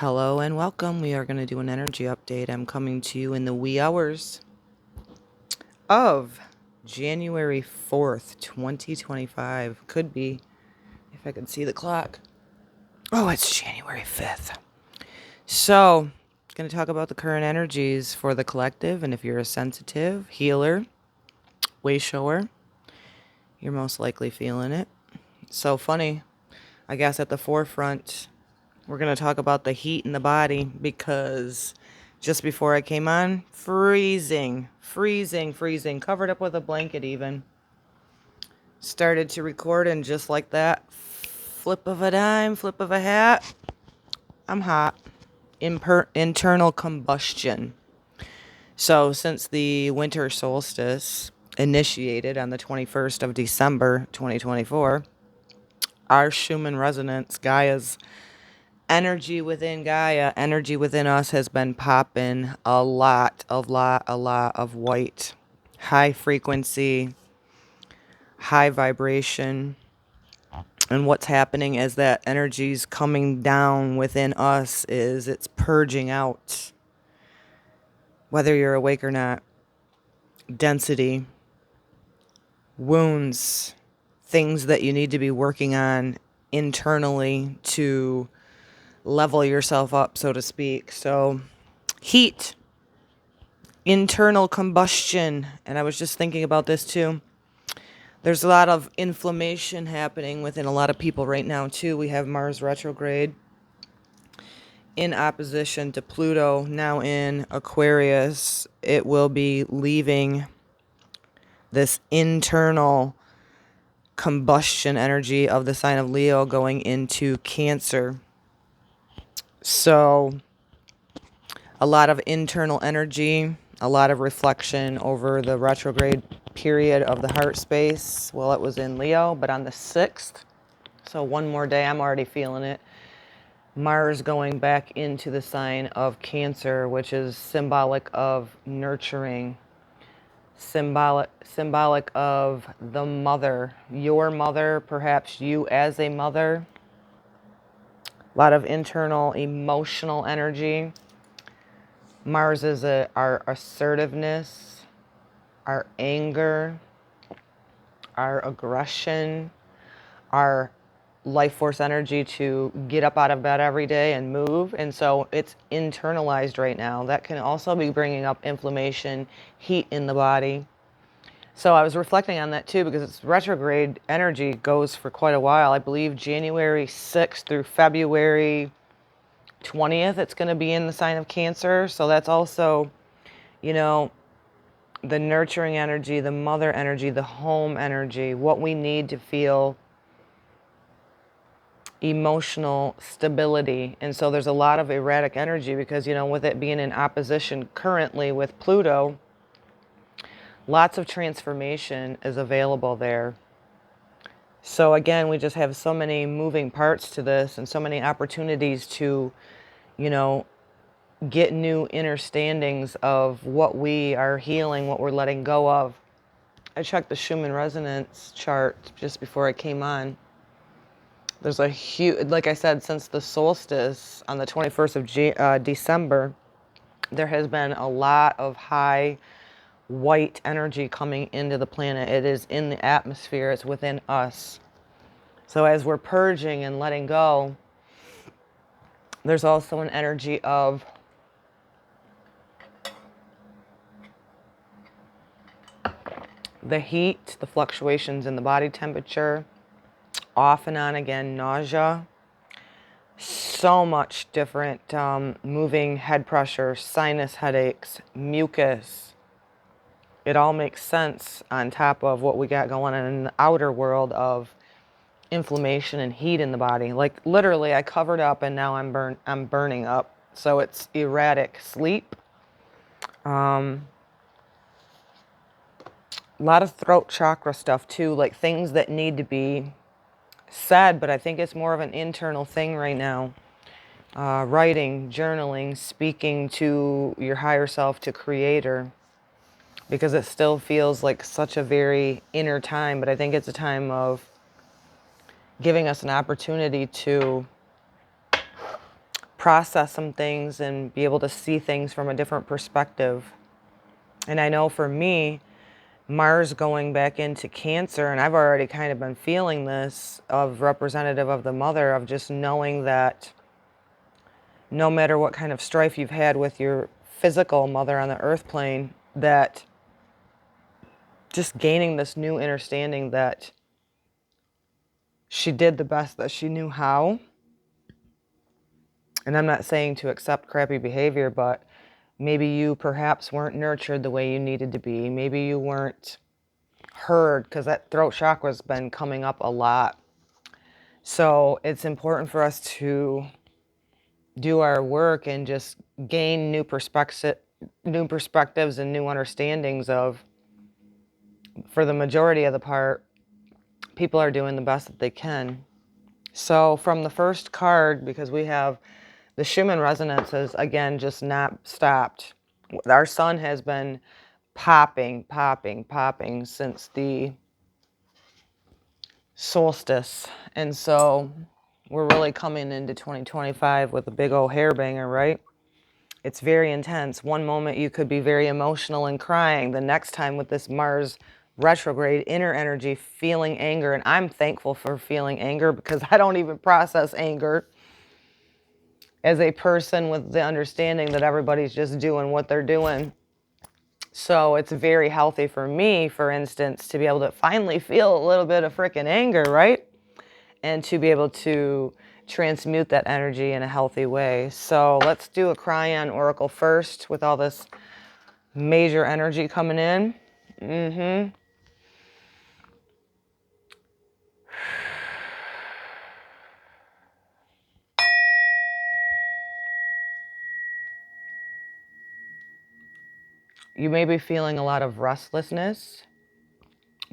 Hello and welcome. We are going to do an energy update. I'm coming to you in the wee hours of January 4th, 2025. Could be, if I could see the clock. Oh, it's January 5th. So, going to talk about the current energies for the collective. And if you're a sensitive, healer, way shower, you're most likely feeling it. So funny. I guess at the forefront, we're going to talk about the heat in the body because just before I came on, freezing, covered up with a blanket even. Started to record and just like that, flip of a dime, flip of a hat, I'm hot. Internal combustion. So since the winter solstice initiated on the 21st of December, 2024, our Schumann resonance, Gaia's energy within Gaia, energy within us has been popping a lot of white, high frequency, high vibration. And what's happening is that energy's coming down within us is it's purging out, whether you're awake or not, density, wounds, things that you need to be working on internally to level yourself up, so to speak. So heat, internal combustion. And I was just thinking about this too. There's a lot of inflammation happening within a lot of people right now too. We have Mars retrograde in opposition to Pluto now in Aquarius. It will be leaving this internal combustion energy of the sign of Leo going into Cancer. So a lot of internal energy, a lot of reflection over the retrograde period of the heart space. Well, it was in Leo, but on the 6th, so one more day, I'm already feeling it. Mars going back into the sign of Cancer, which is symbolic of nurturing, symbolic of the mother, your mother, perhaps you as a mother. A lot of internal emotional energy. Mars is our assertiveness, our anger, our aggression, our life force energy to get up out of bed every day and move. And so it's internalized right now. That can also be bringing up inflammation, heat in the body. So I was reflecting on that too, because it's retrograde energy goes for quite a while. I believe January 6th through February 20th, it's going to be in the sign of Cancer. So that's also, the nurturing energy, the mother energy, the home energy, what we need to feel emotional stability. And so there's a lot of erratic energy because, with it being in opposition currently with Pluto, lots of transformation is available there. So again, we just have so many moving parts to this and so many opportunities to, get new understandings of what we are healing, what we're letting go of. I checked the Schumann resonance chart just before I came on. There's a huge, like I said, since the solstice on the 21st of December, there has been a lot of high white energy coming into the planet. It is in the atmosphere. It's within us. So as we're purging and letting go, there's also an energy of the heat, the fluctuations in the body temperature, off and on again, nausea, so much different moving head pressure, sinus headaches, mucus. It all makes sense on top of what we got going on in the outer world of inflammation and heat in the body. Like literally I covered up and now I'm burning up. So it's erratic sleep. A lot of throat chakra stuff too, like things that need to be said, but I think it's more of an internal thing right now. Writing, journaling, speaking to your higher self, to creator, because it still feels like such a very inner time, but I think it's a time of giving us an opportunity to process some things and be able to see things from a different perspective. And I know for me, Mars going back into Cancer, and I've already kind of been feeling this, of representative of the mother, of just knowing that no matter what kind of strife you've had with your physical mother on the earth plane, that just gaining this new understanding that she did the best that she knew how. And I'm not saying to accept crappy behavior, but maybe you perhaps weren't nurtured the way you needed to be. Maybe you weren't heard, because that throat chakra's been coming up a lot. So it's important for us to do our work and just gain new perspectives and new understandings of, for the majority of the part, people are doing the best that they can. So from the first card, because we have the Schumann resonances, again, just not stopped. Our sun has been popping since the solstice. And so we're really coming into 2025 with a big old hair banger, right? It's very intense. One moment you could be very emotional and crying. The next time with this Mars retrograde, inner energy, feeling anger. And I'm thankful for feeling anger, because I don't even process anger as a person with the understanding that everybody's just doing what they're doing. So it's very healthy for me, for instance, to be able to finally feel a little bit of freaking anger, right? And to be able to transmute that energy in a healthy way. So let's do a Cryon Oracle first with all this major energy coming in. You may be feeling a lot of restlessness,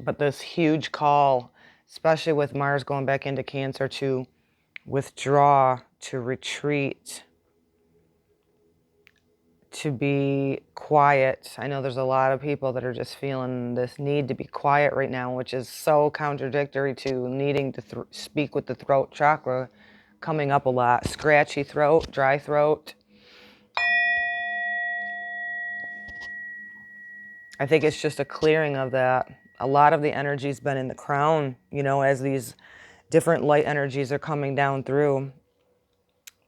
but this huge call, especially with Mars going back into Cancer, to withdraw, to retreat, to be quiet. I know there's a lot of people that are just feeling this need to be quiet right now, which is so contradictory to needing to speak with the throat chakra coming up a lot. Scratchy throat, dry throat. I think it's just a clearing of that. A lot of the energy's been in the crown, as these different light energies are coming down through,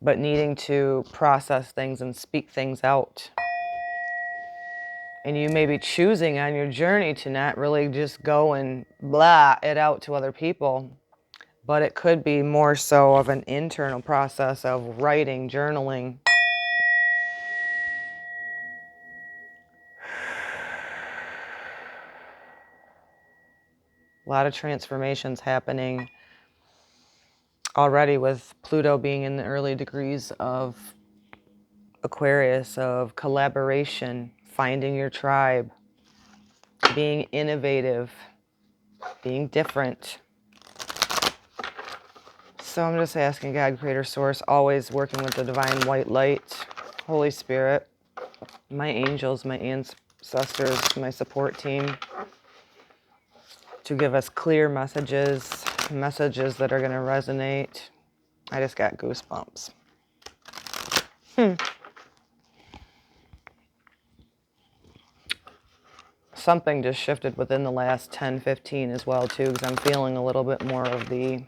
but needing to process things and speak things out. And you may be choosing on your journey to not really just go and blah it out to other people, but it could be more so of an internal process of writing, journaling. A lot of transformations happening already, with Pluto being in the early degrees of Aquarius, of collaboration, finding your tribe, being innovative, being different. So I'm just asking God, Creator, Source, always working with the divine white light, Holy Spirit, my angels, my ancestors, my support team, to give us clear messages that are going to resonate. I just got goosebumps. Something just shifted within the last 10, 15 as well, too, because I'm feeling a little bit more of the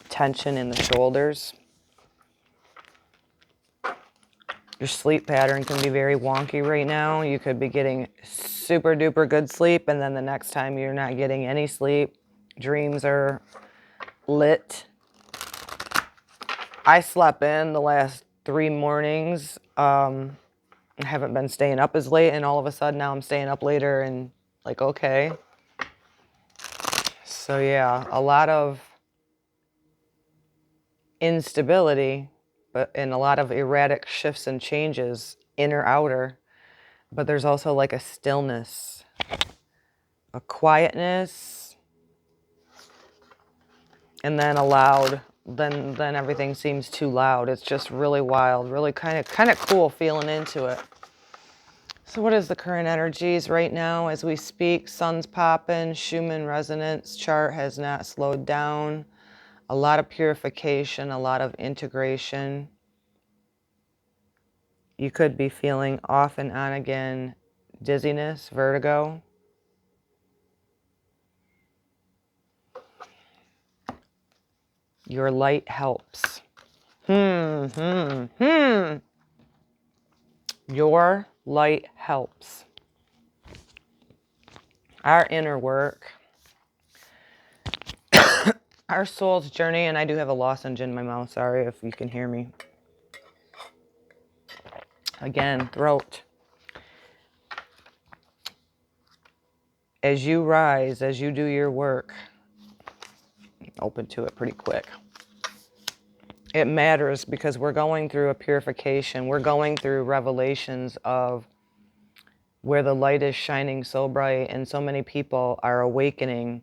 tension in the shoulders. Your sleep pattern can be very wonky right now. You could be getting super duper good sleep, and then the next time you're not getting any sleep. Dreams are lit. I slept in the last 3 mornings. I haven't been staying up as late, and all of a sudden now I'm staying up later, and like, okay. So yeah, a lot of instability, but in a lot of erratic shifts and changes, inner, outer. But there's also like a stillness, a quietness, and then a loud. Then everything seems too loud. It's just really wild, really kind of cool feeling into it. So what is the current energies right now as we speak? Sun's popping, Schumann resonance chart has not slowed down. A lot of purification, a lot of integration. You could be feeling off and on again dizziness, vertigo. Your light helps. Your light helps. Our inner work. Our soul's journey, and I do have a lozenge in my mouth. Sorry if you can hear me. Again, throat. As you rise, as you do your work, open to it pretty quick. It matters because we're going through a purification. We're going through revelations of where the light is shining so bright, and so many people are awakening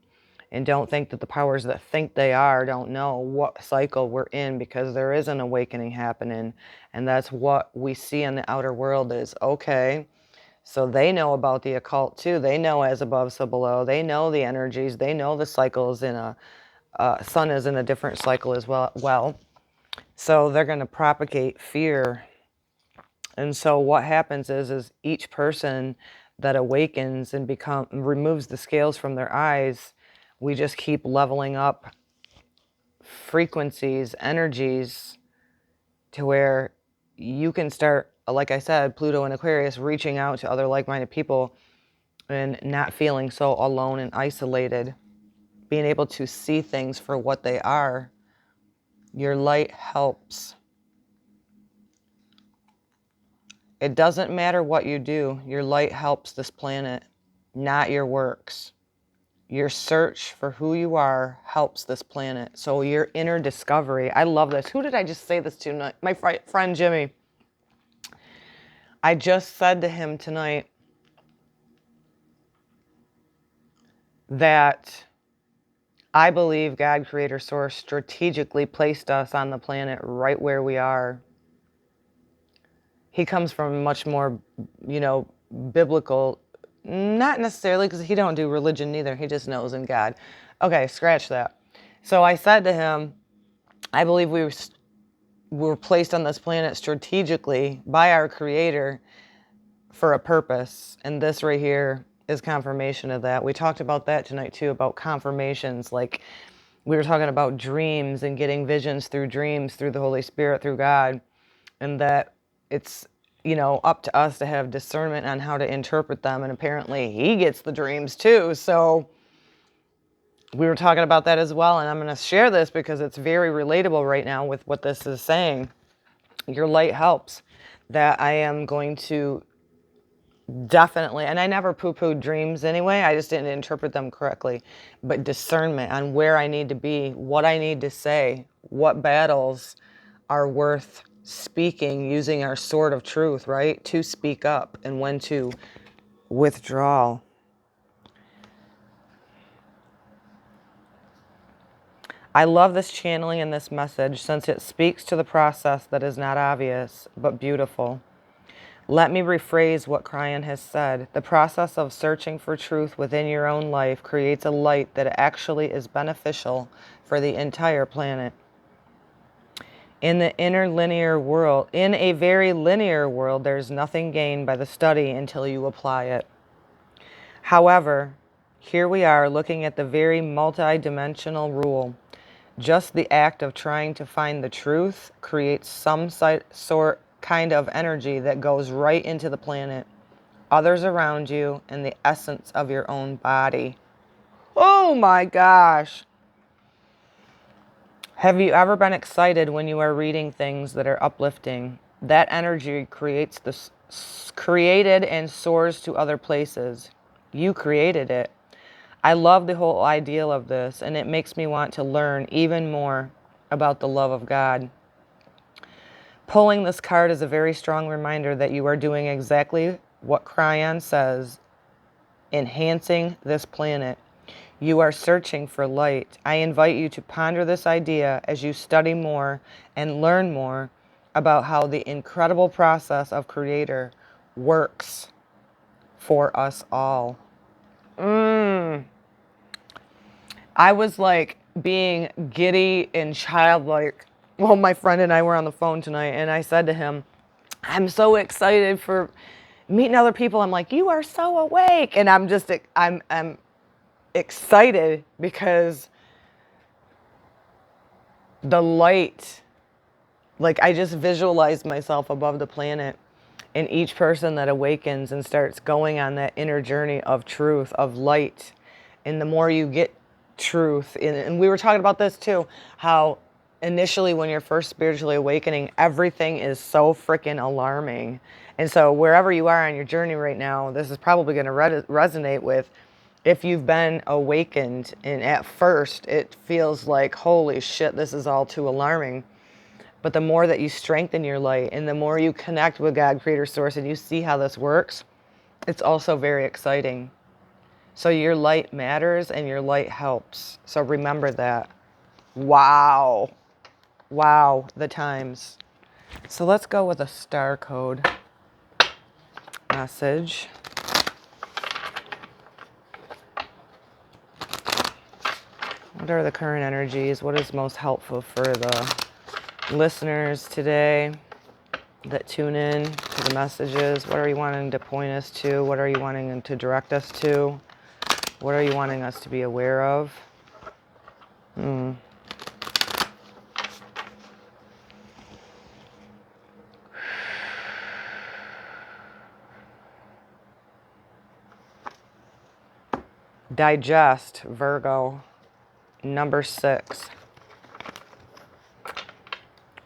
and don't think that the powers that think they are don't know what cycle we're in, because there is an awakening happening. And that's what we see in the outer world is, okay, so they know about the occult too. They know as above, so below. They know the energies. They know the cycles in a sun is in a different cycle as well. So they're going to propagate fear. And so what happens is each person that awakens and removes the scales from their eyes, we just keep leveling up frequencies, energies, to where you can start, like I said, Pluto and Aquarius, reaching out to other like-minded people and not feeling so alone and isolated, being able to see things for what they are. Your light helps. It doesn't matter what you do. Your light helps this planet, not your works. Your search for who you are helps this planet. So your inner discovery. I love this. Who did I just say this to? My friend Jimmy. I just said to him tonight that I believe God, Creator, Source strategically placed us on the planet right where we are. He comes from much more, biblical, not necessarily, because he don't do religion neither. He just knows in God. Okay, scratch that. So I said to him, I believe we were placed on this planet strategically by our Creator for a purpose. And this right here is confirmation of that. We talked about that tonight too, about confirmations. Like we were talking about dreams and getting visions through dreams, through the Holy Spirit, through God. And that it's, up to us to have discernment on how to interpret them. And apparently he gets the dreams too. So we were talking about that as well. And I'm going to share this because it's very relatable right now with what this is saying. Your light helps. That I am going to definitely, and I never poo-pooed dreams anyway. I just didn't interpret them correctly. But discernment on where I need to be, what I need to say, what battles are worth speaking, using our sword of truth, right? To speak up, and when to withdraw. I love this channeling and this message since it speaks to the process that is not obvious, but beautiful. Let me rephrase what Kryon has said. The process of searching for truth within your own life creates a light that actually is beneficial for the entire planet. In the interlinear world, in a very linear world, there's nothing gained by the study until you apply it. However, here we are looking at the very multi-dimensional rule. Just the act of trying to find the truth creates some kind of energy that goes right into the planet, others around you, and the essence of your own body. Oh my gosh. Have you ever been excited when you are reading things that are uplifting? That energy created and soars to other places. You created it. I love the whole ideal of this, and it makes me want to learn even more about the love of God. Pulling this card is a very strong reminder that you are doing exactly what Kryon says, enhancing this planet. You are searching for light. I invite you to ponder this idea as you study more and learn more about how the incredible process of Creator works for us all. I was like being giddy and childlike. Well, my friend and I were on the phone tonight, and I said to him, I'm so excited for meeting other people. I'm like, you are so awake. And I'm excited because the light, like I just visualize myself above the planet, and each person that awakens and starts going on that inner journey of truth, of light. And the more you get truth, and we were talking about this too, how initially when you're first spiritually awakening, everything is so freaking alarming. And so wherever you are on your journey right now, this is probably going to resonate with, if you've been awakened and at first it feels like, holy shit, this is all too alarming. But the more that you strengthen your light and the more you connect with God, Creator, Source, and you see how this works, it's also very exciting. So your light matters and your light helps. So remember that. Wow. Wow, the times. So let's go with a star code message. What are the current energies? What is most helpful for the listeners today that tune in to the messages? What are you wanting to point us to? What are you wanting to direct us to? What are you wanting us to be aware of? Digest, Virgo, number 6.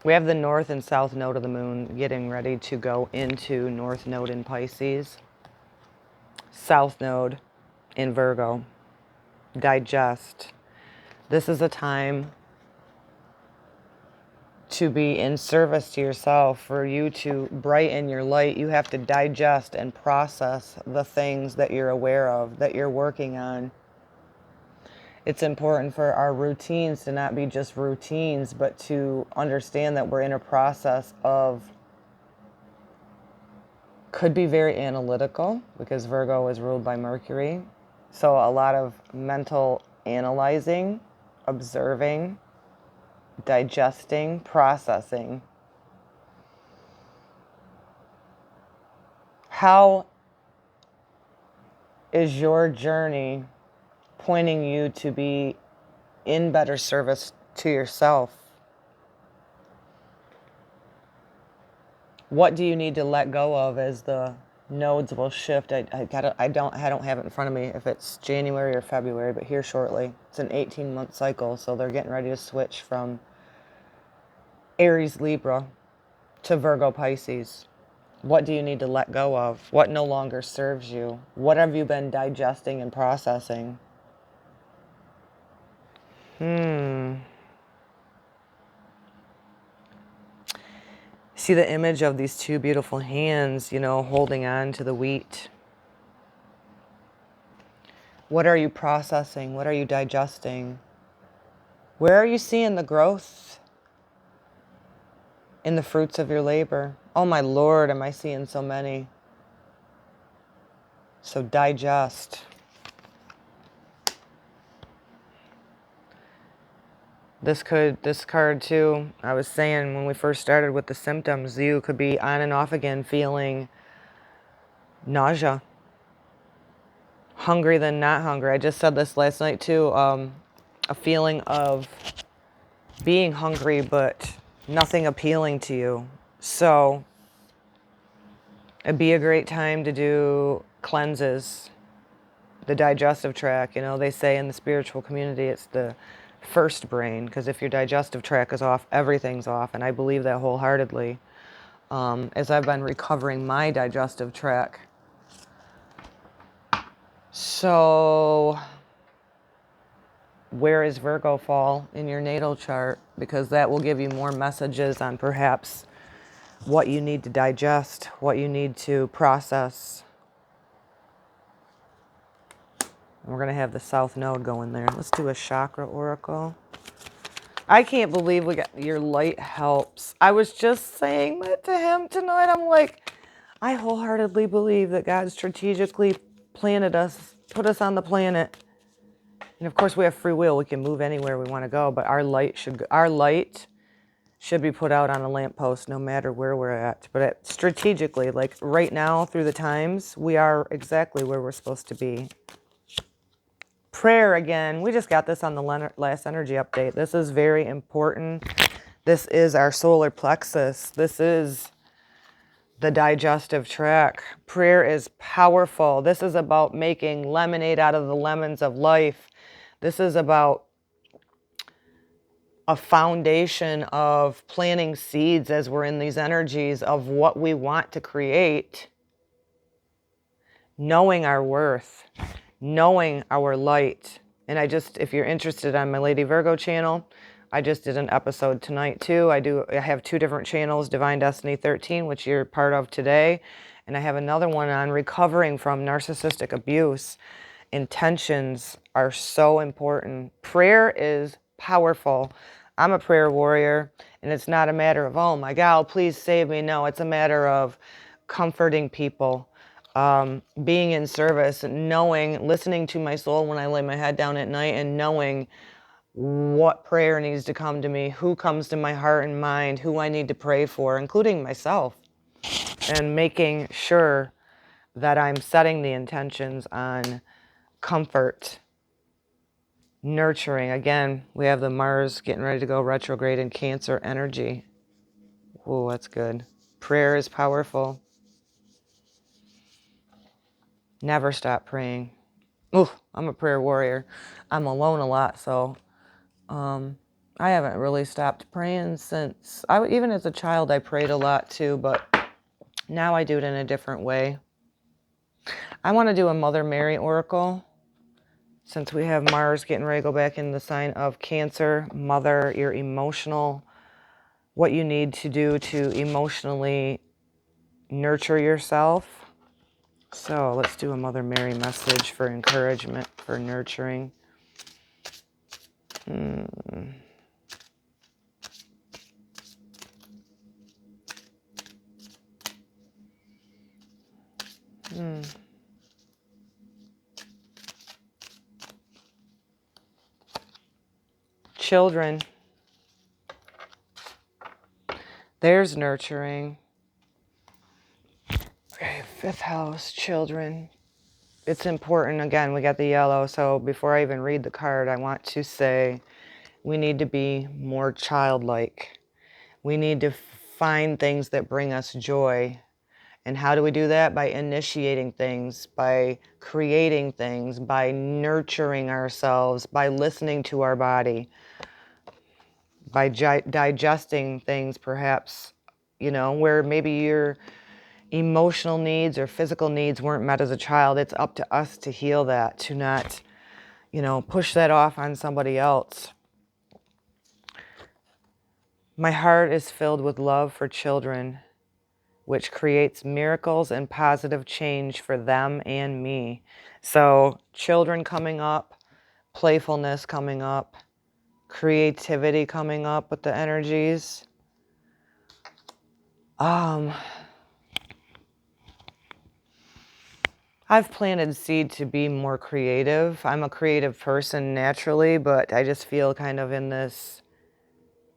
We have the north and south node of the moon getting ready to go into north node in Pisces, south node in Virgo. Digest. This is a time to be in service to yourself. For you to brighten your light, you have to digest and process the things that you're aware of, that you're working on. It's important for our routines to not be just routines, but to understand that we're in a process of, could be very analytical, because Virgo is ruled by Mercury. So a lot of mental analyzing, observing, digesting, processing. How is your journey pointing you to be in better service to yourself? What do you need to let go of as the nodes will shift? I don't have it in front of me if it's January or February, but here shortly. It's an 18-month cycle, so they're getting ready to switch from Aries Libra to Virgo Pisces. What do you need to let go of? What no longer serves you? What have you been digesting and processing? See the image of these two beautiful hands, holding on to the wheat. What are you processing? What are you digesting? Where are you seeing the growth in the fruits of your labor? Oh my Lord, am I seeing so many? So digest. This card too, I was saying when we first started with the symptoms, you could be on and off again feeling nausea. Hungry than not hungry. I just said this last night too. A feeling of being hungry, but nothing appealing to you. So it'd be a great time to do cleanses, the digestive tract. They say in the spiritual community it's the first brain, because if your digestive tract is off, everything's off. And I believe that wholeheartedly. As I've been recovering my digestive tract. So where is Virgo fall in your natal chart? Because that will give you more messages on perhaps what you need to digest, what you need to process. We're going to have the south node going there. Let's do a chakra oracle. I can't believe we got your light helps. I was just saying that to him tonight. I'm like, I wholeheartedly believe that God strategically planted us, put us on the planet. And of course we have free will. We can move anywhere we want to go, but our light should be put out on a lamppost no matter where we're at. But strategically, like right now through the times, we are exactly where we're supposed to be. Prayer again. We just got this on the last energy update. This is very important. This is our solar plexus. This is the digestive tract. Prayer is powerful. This is about making lemonade out of the lemons of life. This is about a foundation of planting seeds as we're in these energies of what we want to create, knowing our worth, knowing our light. And if you're interested on my Lady Virgo channel, I just did an episode tonight too. I have 2 different channels, Divine Destiny 13, which you're part of today. And I have another one on recovering from narcissistic abuse. Intentions are so important. Prayer is powerful. I'm a prayer warrior, and it's not a matter of, oh my God, please save me. No, it's a matter of comforting people, being in service, knowing, listening to my soul when I lay my head down at night, and knowing what prayer needs to come to me, who comes to my heart and mind, who I need to pray for, including myself, and making sure that I'm setting the intentions on comfort, nurturing. Again, we have the Mars getting ready to go retrograde in Cancer energy. Oh, that's good. Prayer is powerful. Never stop praying. Ooh, I'm a prayer warrior. I'm alone a lot, so I haven't really stopped praying since even as a child I prayed a lot too, but now I do it in a different way. I want to do a Mother Mary oracle. Since we have Mars getting ready to go back in the sign of Cancer, Mother, your emotional, what you need to do to emotionally nurture yourself. So let's do a Mother Mary message for encouragement, for nurturing. Children. There's nurturing. Okay, 5th house, children. It's important. Again, we got the yellow. So before I even read the card, I want to say we need to be more childlike. We need to find things that bring us joy. And how do we do that? By initiating things, by creating things, by nurturing ourselves, by listening to our body, by digesting things perhaps, where maybe your emotional needs or physical needs weren't met as a child. It's up to us to heal that, to not, push that off on somebody else. My heart is filled with love for children, which creates miracles and positive change for them and me. So children coming up, playfulness coming up, creativity coming up with the energies. I've planted seed to be more creative. I'm a creative person naturally, but I just feel kind of in this,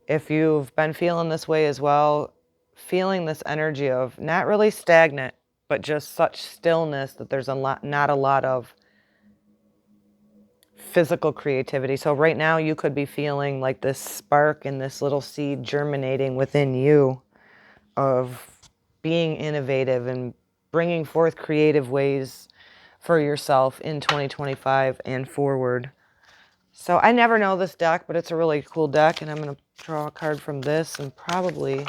if you've been feeling this way as well, feeling this energy of not really stagnant, but just such stillness that there's not a lot of physical creativity. So right now you could be feeling like this spark and this little seed germinating within you of being innovative and bringing forth creative ways for yourself in 2025 and forward. So I never know this deck, but it's a really cool deck, and I'm going to draw a card from this and probably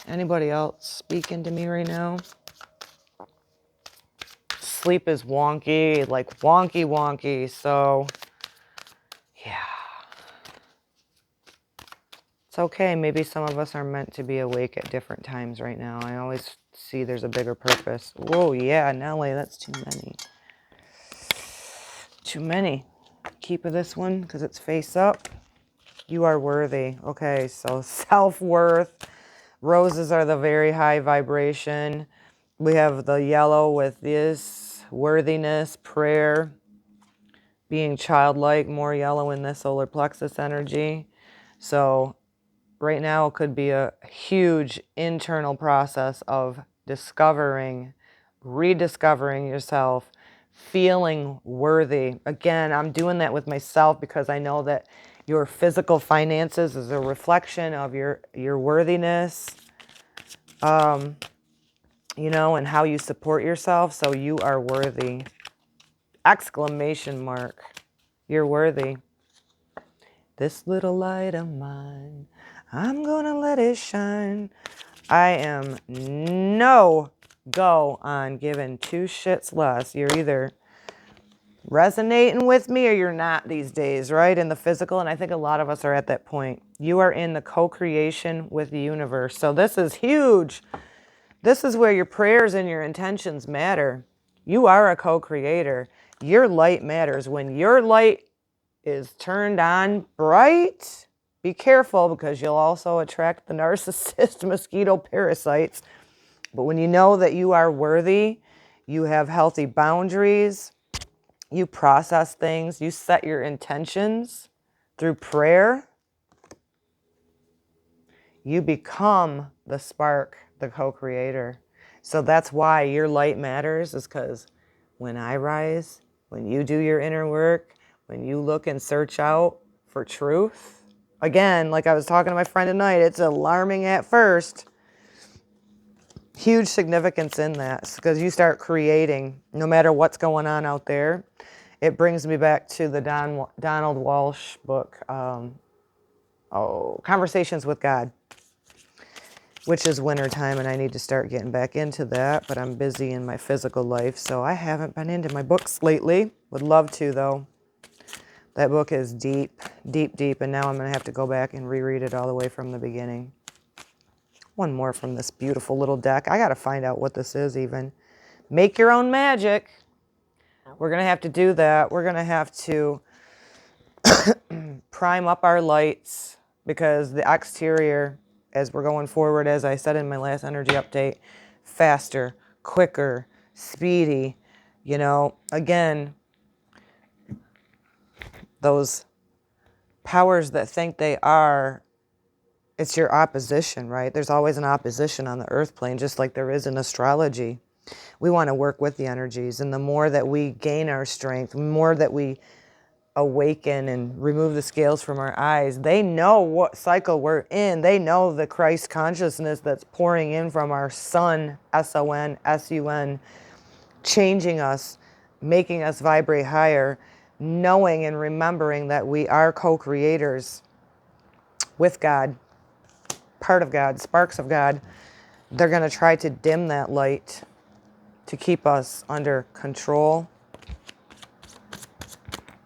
anybody else speaking to me right now. Sleep is wonky, like wonky. So yeah, it's okay. Maybe some of us are meant to be awake at different times right now. I always see there's a bigger purpose. Whoa, yeah, Nelly, that's too many. Too many. Keep this one because it's face up. You are worthy. Okay, so self-worth. Roses are the very high vibration. We have the yellow with this worthiness, prayer, being childlike, more yellow in the solar plexus energy. So right now could be a huge internal process of discovering, rediscovering yourself, feeling worthy. Again, I'm doing that with myself because I know that your physical finances is a reflection of your worthiness, you know, and how you support yourself. So you are worthy. Exclamation mark. You're worthy. This little light of mine, I'm gonna let it shine. I am no go on giving two shits less. You're either resonating with me or you're not these days, right? In the physical. And I think a lot of us are at that point. You are in the co-creation with the universe. So this is huge. This is where your prayers and your intentions matter. You are a co-creator. Your light matters. When your light is turned on bright, be careful because you'll also attract the narcissist mosquito parasites. But when you know that you are worthy, you have healthy boundaries, you process things, you set your intentions through prayer, you become the spark, the co-creator. So that's why your light matters, is because when I rise, when you do your inner work, when you look and search out for truth, again, like I was talking to my friend tonight, it's alarming at first. Huge significance in that, because you start creating, no matter what's going on out there. It brings me back to the Donald Walsh book, Conversations with God, which is wintertime, and I need to start getting back into that, but I'm busy in my physical life, so I haven't been into my books lately. Would love to, though. That book is deep, deep, deep, and now I'm going to have to go back and reread it all the way from the beginning. One more from this beautiful little deck. I got to find out what this is even. Make your own magic. We're going to have to do that. We're going to have to prime up our lights, because the exterior, as we're going forward, as I said in my last energy update, faster, quicker, speedy, you know, again, those powers that think they are, it's your opposition, right? There's always an opposition on the earth plane, just like there is in astrology. We want to work with the energies, and the more that we gain our strength, the more that we awaken and remove the scales from our eyes, they know what cycle we're in. They know the Christ consciousness that's pouring in from our sun, S-O-N, S-U-N, changing us, making us vibrate higher, knowing and remembering that we are co-creators with God, part of God, sparks of God. They're going to try to dim that light to keep us under control,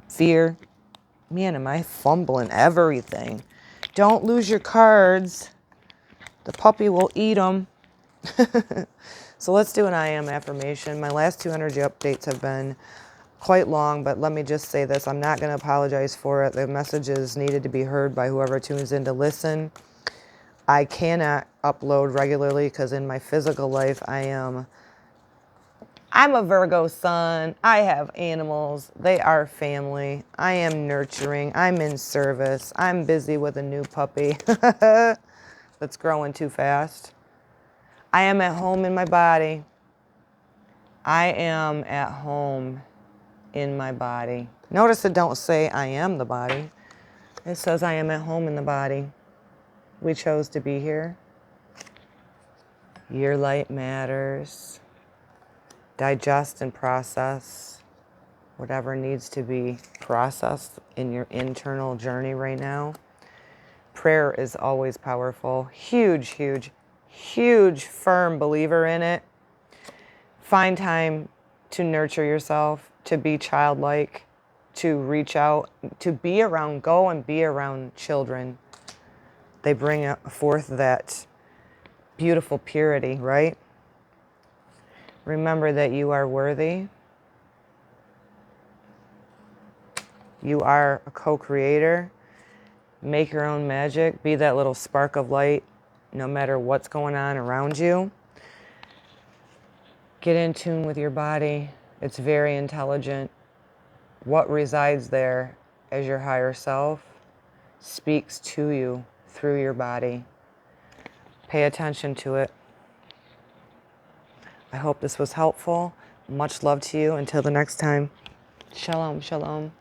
fear. Man, am I fumbling everything. Don't lose your cards. The puppy will eat them. So let's do an I am affirmation. My last two energy updates have been quite long, but let me just say this. I'm not going to apologize for it. The messages needed to be heard by whoever tunes in to listen. I cannot upload regularly because in my physical life, I'm a Virgo sun. I have animals. They are family. I am nurturing. I'm in service. I'm busy with a new puppy that's growing too fast. I am at home in my body. I am at home in my body. Notice it don't say I am the body. It says I am at home in the body. We chose to be here. Your light matters. Digest and process whatever needs to be processed in your internal journey right now. Prayer is always powerful. Huge, huge, huge, firm believer in it. Find time to nurture yourself, to be childlike, to reach out, to be around, go and be around children. They bring forth that beautiful purity, right? Remember that you are worthy. You are a co-creator. Make your own magic. Be that little spark of light no matter what's going on around you. Get in tune with your body. It's very intelligent. What resides there as your higher self speaks to you through your body. Pay attention to it. I hope this was helpful. Much love to you. Until the next time. Shalom, shalom.